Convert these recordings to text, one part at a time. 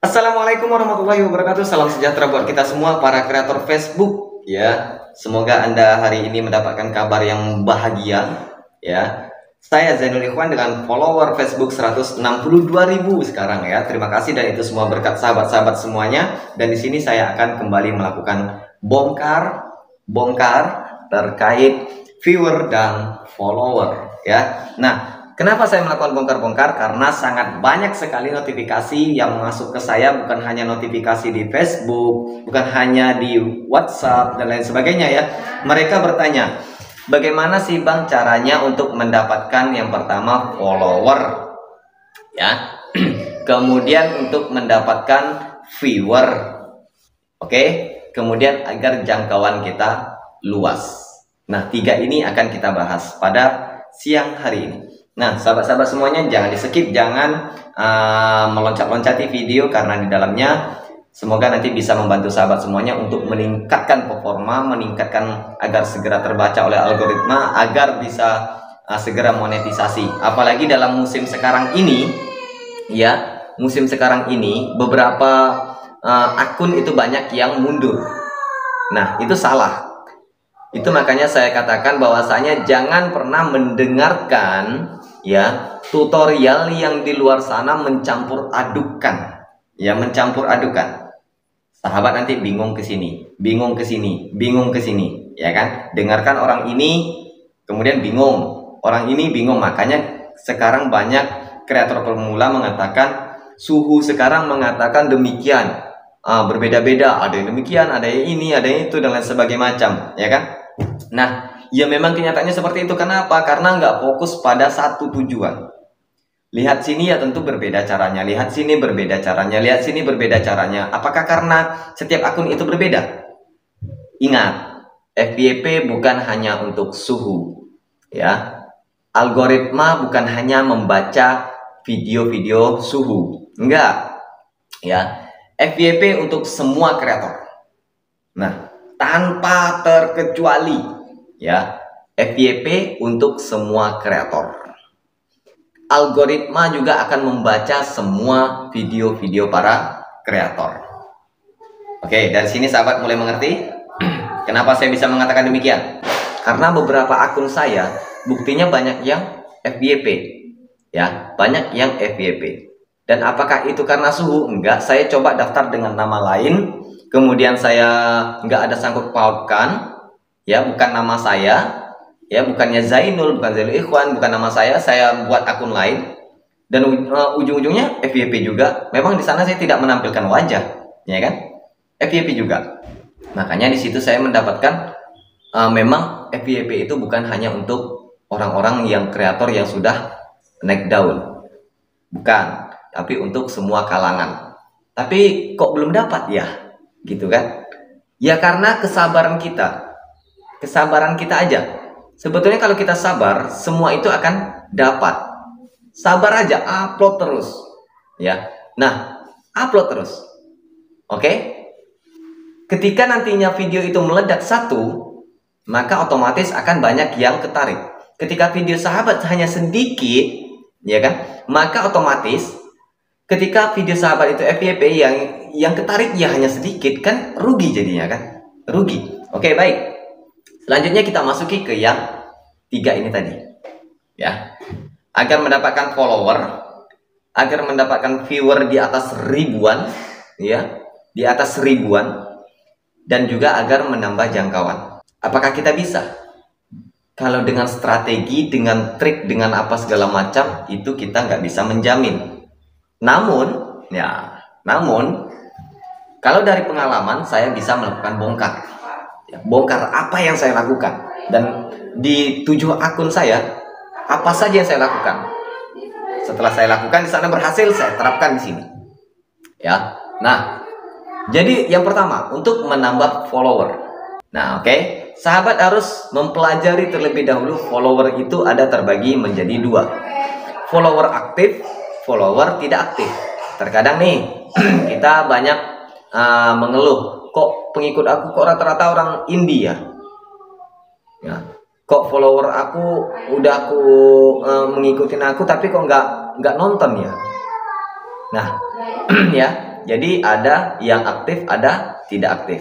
Assalamualaikum warahmatullahi wabarakatuh. Salam sejahtera buat kita semua para kreator Facebook ya. Semoga Anda hari ini mendapatkan kabar yang bahagia ya. Saya Zainul Ikhwan dengan follower Facebook 162.000 sekarang ya. Terima kasih dan itu semua berkat sahabat-sahabat semuanya. Dan di sini saya akan kembali melakukan bongkar terkait viewer dan follower ya. Nah, kenapa saya melakukan bongkar-bongkar? Karena sangat banyak sekali notifikasi yang masuk ke saya, bukan hanya notifikasi di Facebook, bukan hanya di WhatsApp dan lain sebagainya ya. Mereka bertanya, bagaimana sih Bang caranya untuk mendapatkan yang pertama follower ya. Kemudian untuk mendapatkan viewer. Oke, kemudian agar jangkauan kita luas. Nah, tiga ini akan kita bahas pada siang hari ini. Nah, sahabat-sahabat semuanya jangan di-skip, jangan meloncat-loncati video karena di dalamnya semoga nanti bisa membantu sahabat semuanya untuk meningkatkan performa, meningkatkan agar segera terbaca oleh algoritma, agar bisa segera monetisasi. Apalagi dalam musim sekarang ini, ya, musim sekarang ini beberapa akun itu banyak yang mundur. Nah, itu salah. Itu makanya saya katakan bahwasanya jangan pernah mendengarkan ya tutorial yang di luar sana mencampur adukan. Ya, mencampur adukan. Sahabat nanti bingung ke sini, bingung ke sini, bingung ke sini, ya kan? Dengarkan orang ini kemudian bingung, orang ini bingung. Makanya sekarang banyak kreator pemula mengatakan suhu sekarang mengatakan demikian. Berbeda-beda, ada yang demikian, ada yang ini, ada yang itu dan lain sebagainya macam, ya kan? Nah, ya memang kenyataannya seperti itu. Kenapa? Karena nggak fokus pada satu tujuan. Lihat sini ya tentu berbeda caranya. Lihat sini berbeda caranya. Lihat sini berbeda caranya. Apakah karena setiap akun itu berbeda? Ingat, FYP bukan hanya untuk suhu. Ya, algoritma bukan hanya membaca video-video suhu. Enggak. Ya, FYP untuk semua kreator. Nah, tanpa terkecuali ya, FYP untuk semua kreator. Algoritma juga akan membaca semua video-video para kreator. Oke, dari sini sahabat mulai mengerti kenapa saya bisa mengatakan demikian. Karena beberapa akun saya buktinya banyak yang FYP ya, banyak yang FYP. Dan apakah itu karena suhu? Enggak, saya coba daftar dengan nama lain. Kemudian saya nggak ada sangkut pautkan, ya bukan nama saya, ya bukannya Zainul, bukan Zainul Ikhwan, bukan nama saya buat akun lain, dan ujung-ujungnya FYP juga. Memang di sana saya tidak menampilkan wajah, ya kan? FYP juga. Makanya di situ saya mendapatkan memang FYP itu bukan hanya untuk orang-orang yang kreator yang sudah naik daun, bukan, tapi untuk semua kalangan. Tapi kok belum dapat ya? Gitu kan? Ya karena kesabaran kita aja. Sebetulnya kalau kita sabar, semua itu akan dapat. Sabar aja, upload terus ya. Nah, upload terus. Oke? Ketika nantinya video itu meledak satu, maka otomatis akan banyak yang ketarik. Ketika video sahabat hanya sedikit, ya kan, maka otomatis ketika video sahabat itu FYP yang ketarik ya hanya sedikit, kan rugi jadinya kan, rugi. Oke, baik. Selanjutnya kita masuki ke yang tiga ini tadi ya. Agar mendapatkan follower, agar mendapatkan viewer di atas ribuan ya, di atas ribuan, dan juga agar menambah jangkauan. Apakah kita bisa? Kalau dengan strategi, dengan trik, dengan apa segala macam, itu kita nggak bisa menjamin. Namun kalau dari pengalaman saya bisa melakukan bongkar. Ya, bongkar apa yang saya lakukan. Dan di 7 akun saya, apa saja yang saya lakukan. Setelah saya lakukan di sana berhasil, saya terapkan di sini. Ya. Nah, jadi yang pertama untuk menambah follower. Nah, oke. Sahabat harus mempelajari terlebih dahulu follower itu ada terbagi menjadi 2. Follower aktif, follower tidak aktif. Terkadang nih kita banyak mengeluh, kok pengikut aku kok rata-rata orang India ya, kok follower aku udah mengikutin aku tapi kok nggak nonton ya. Nah ya, Jadi ada yang aktif, ada tidak aktif.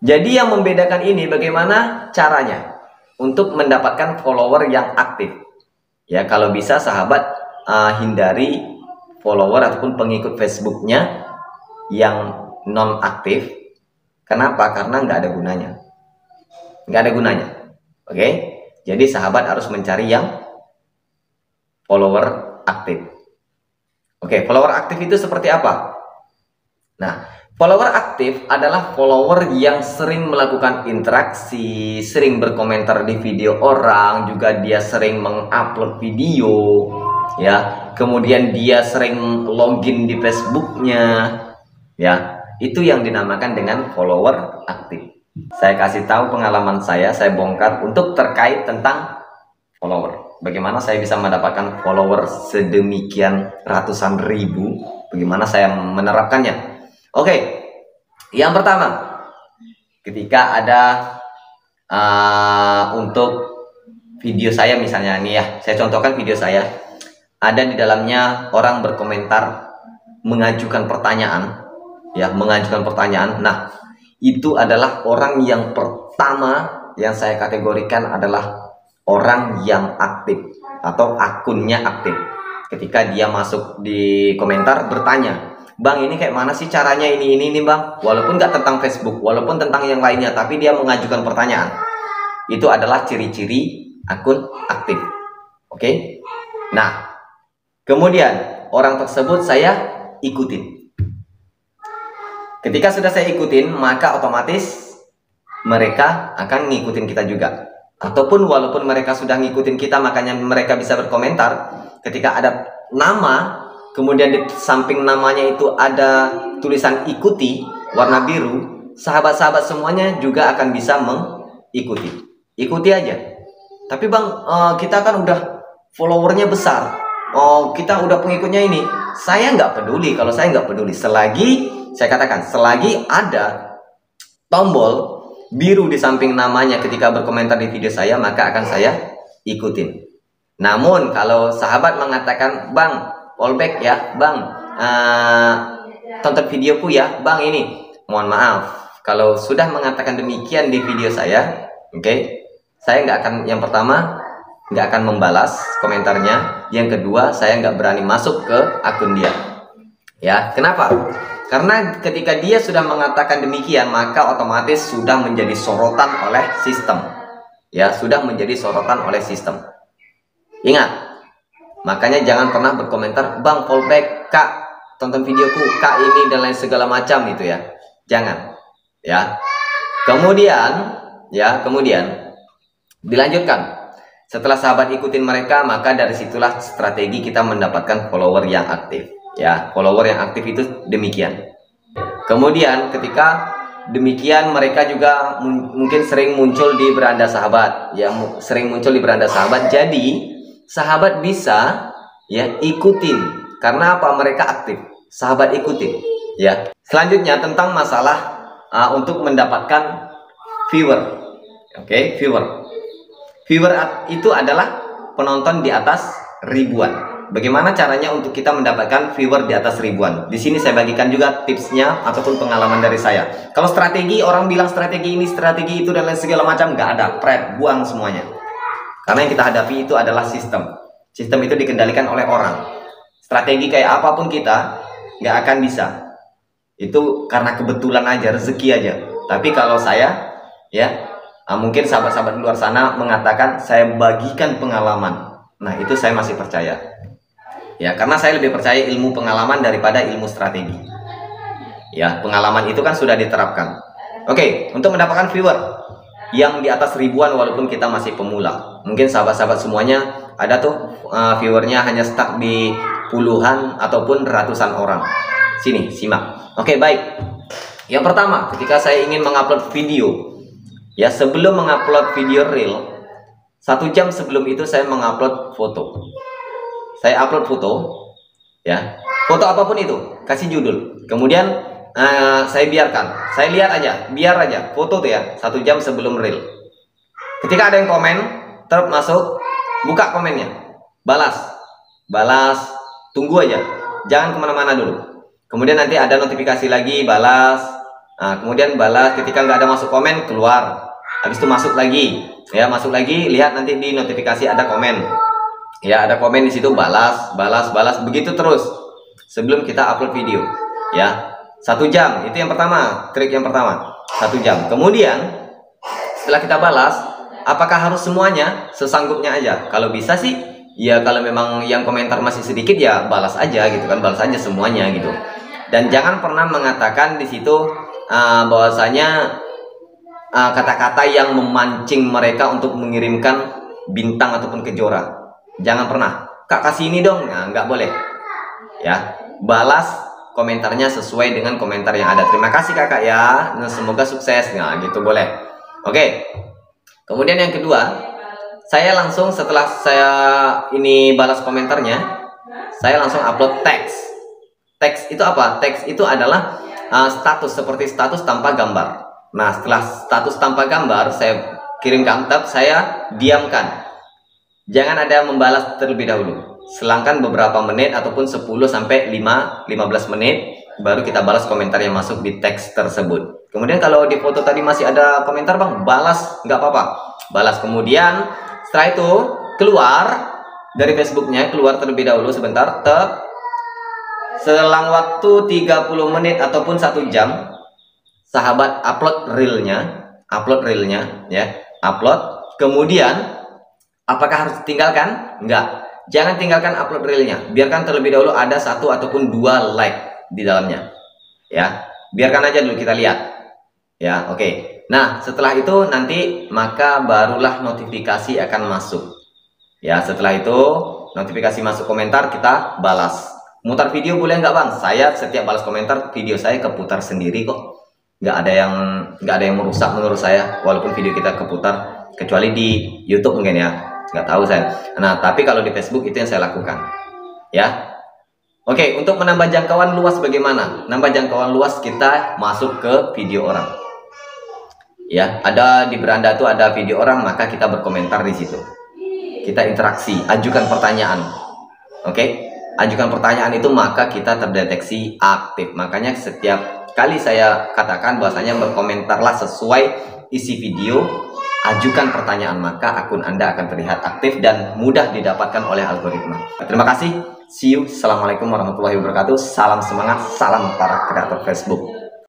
Jadi yang membedakan ini bagaimana caranya untuk mendapatkan follower yang aktif. Ya, kalau bisa sahabat hindari follower ataupun pengikut Facebooknya yang non aktif. Kenapa? Karena nggak ada gunanya. Nggak ada gunanya. Oke? Jadi sahabat harus mencari yang follower aktif. Oke, follower aktif itu seperti apa? Nah, follower aktif adalah follower yang sering melakukan interaksi, sering berkomentar di video orang, juga dia sering mengupload video, ya. Kemudian dia sering login di Facebooknya, ya. Itu yang dinamakan dengan follower aktif. Saya kasih tahu pengalaman saya bongkar untuk terkait tentang follower. Bagaimana saya bisa mendapatkan follower sedemikian ratusan ribu? Bagaimana saya menerapkannya? Oke, yang pertama, ketika ada untuk video saya misalnya nih ya, saya contohkan video saya, ada di dalamnya orang berkomentar mengajukan pertanyaan, ya, mengajukan pertanyaan. Nah, itu adalah orang yang pertama yang saya kategorikan adalah orang yang aktif atau akunnya aktif. Ketika dia masuk di komentar bertanya, "Bang, ini kayak mana sih caranya ini Bang?" Walaupun nggak tentang Facebook, walaupun tentang yang lainnya, tapi dia mengajukan pertanyaan. Itu adalah ciri-ciri akun aktif. Oke? Nah, kemudian orang tersebut saya ikutin. Ketika sudah saya ikutin, maka otomatis mereka akan ngikutin kita juga. Ataupun walaupun mereka sudah ngikutin kita, makanya mereka bisa berkomentar. Ketika ada nama, kemudian di samping namanya itu ada tulisan ikuti, warna biru, sahabat-sahabat semuanya juga akan bisa mengikuti. Ikuti aja. Tapi Bang, kita kan udah followernya besar. Kita udah pengikutnya ini. Saya nggak peduli, kalau saya nggak peduli. Selagi, saya katakan, selagi ada tombol biru di samping namanya ketika berkomentar di video saya, maka akan saya ikutin. Namun kalau sahabat mengatakan, "Bang, fallback ya Bang, tonton videoku ya Bang ini," mohon maaf, kalau sudah mengatakan demikian di video saya, oke, saya nggak akan, yang pertama nggak akan membalas komentarnya, yang kedua saya nggak berani masuk ke akun dia. Ya, kenapa? Karena ketika dia sudah mengatakan demikian, maka otomatis sudah menjadi sorotan oleh sistem. Ya, sudah menjadi sorotan oleh sistem. Ingat, makanya jangan pernah berkomentar, "Bang, fallback, Kak, tonton videoku, Kak ini," dan lain segala macam itu ya. Jangan. Ya. Kemudian dilanjutkan. Setelah sahabat ikutin mereka, maka dari situlah strategi kita mendapatkan follower yang aktif. Ya, follower yang aktif itu demikian. Kemudian ketika demikian, mereka juga mungkin sering muncul di beranda sahabat, ya, sering muncul di beranda sahabat. Jadi sahabat bisa ya ikutin, karena apa? Mereka aktif, sahabat ikutin. Ya. Selanjutnya tentang masalah untuk mendapatkan viewer. Oke, viewer. Viewer itu adalah penonton di atas ribuan. Bagaimana caranya untuk kita mendapatkan viewer di atas ribuan? Di sini saya bagikan juga tipsnya ataupun pengalaman dari saya. Kalau strategi, orang bilang strategi ini, strategi itu, dan lain segala macam, nggak ada. Buang semuanya. Karena yang kita hadapi itu adalah sistem. Sistem itu dikendalikan oleh orang. Strategi kayak apapun kita nggak akan bisa. Itu karena kebetulan aja, rezeki aja. Tapi kalau saya, ya, mungkin sahabat-sahabat di luar sana mengatakan saya bagikan pengalaman. Nah, itu saya masih percaya. Ya, karena saya lebih percaya ilmu pengalaman daripada ilmu strategi. Ya, pengalaman itu kan sudah diterapkan. Oke, untuk mendapatkan viewer yang di atas ribuan walaupun kita masih pemula. Mungkin sahabat-sahabat semuanya ada tuh viewernya hanya stuck di puluhan ataupun ratusan orang. Sini, simak. Oke, baik. Yang pertama, ketika saya ingin mengupload video, ya, sebelum mengupload video reel, 1 jam sebelum itu saya mengupload foto. Saya upload foto, ya, foto apapun itu, kasih judul. Kemudian saya biarkan, saya lihat aja, biar aja foto tuh ya, 1 jam sebelum reel. Ketika ada yang komen, masuk, buka komennya, balas, tunggu aja, jangan kemana-mana dulu. Kemudian nanti ada notifikasi lagi, balas. Nah, kemudian balas ketika nggak ada masuk komen, keluar. Habis itu masuk lagi. Ya, masuk lagi, lihat nanti di notifikasi ada komen. Ya, ada komen di situ, balas, balas, balas. Begitu terus sebelum kita upload video. Ya, 1 jam. Itu yang pertama, trik yang pertama. 1 jam. Kemudian setelah kita balas, apakah harus semuanya? Sesanggupnya aja. Kalau bisa sih, ya kalau memang yang komentar masih sedikit ya balas aja gitu kan, balas aja semuanya gitu. Dan jangan pernah mengatakan di situ bahwasanya kata-kata yang memancing mereka untuk mengirimkan bintang ataupun kejora. Jangan pernah, Kak kasih ini dong. Nah, nggak boleh. Ya, balas komentarnya sesuai dengan komentar yang ada. Terima kasih kakak ya, nah, semoga sukses. Nah gitu boleh. Oke. Kemudian yang kedua, saya langsung setelah saya ini balas komentarnya, saya langsung upload teks. Teks itu apa? Teks itu adalah status, seperti status tanpa gambar. Nah, setelah status tanpa gambar saya kirimkan tab, saya diamkan. Jangan ada membalas terlebih dahulu. Selangkan beberapa menit ataupun 10 sampai 15 menit baru kita balas komentar yang masuk di teks tersebut. Kemudian kalau di foto tadi masih ada komentar, Bang, balas, nggak apa-apa. Balas. Kemudian setelah itu keluar dari Facebooknya, keluar terlebih dahulu sebentar, selang waktu 30 menit ataupun 1 jam, sahabat upload reelnya, ya, upload. Kemudian apakah harus ditinggalkan? Enggak. Jangan tinggalkan upload reelnya. Biarkan terlebih dahulu ada 1 ataupun 2 like di dalamnya. Ya, biarkan aja dulu kita lihat. Ya, oke. Nah, setelah itu nanti maka barulah notifikasi akan masuk. Ya, setelah itu notifikasi masuk komentar kita balas. Mutar video boleh nggak, Bang? Saya setiap balas komentar video saya keputar sendiri kok. Nggak ada yang merusak menurut saya, walaupun video kita keputar, kecuali di YouTube mungkin ya, nggak tahu saya. Nah, tapi kalau di Facebook itu yang saya lakukan. Ya, oke. Untuk menambah jangkauan luas bagaimana? Nambah jangkauan luas, kita masuk ke video orang. Ya, ada di beranda tuh ada video orang, maka kita berkomentar di situ. Kita interaksi, ajukan pertanyaan. Oke. Ajukan pertanyaan itu maka kita terdeteksi aktif. Makanya setiap kali saya katakan bahwasanya berkomentarlah sesuai isi video, ajukan pertanyaan, maka akun Anda akan terlihat aktif dan mudah didapatkan oleh algoritma. Terima kasih. See you. Assalamualaikum warahmatullahi wabarakatuh. Salam semangat, salam para kreator Facebook.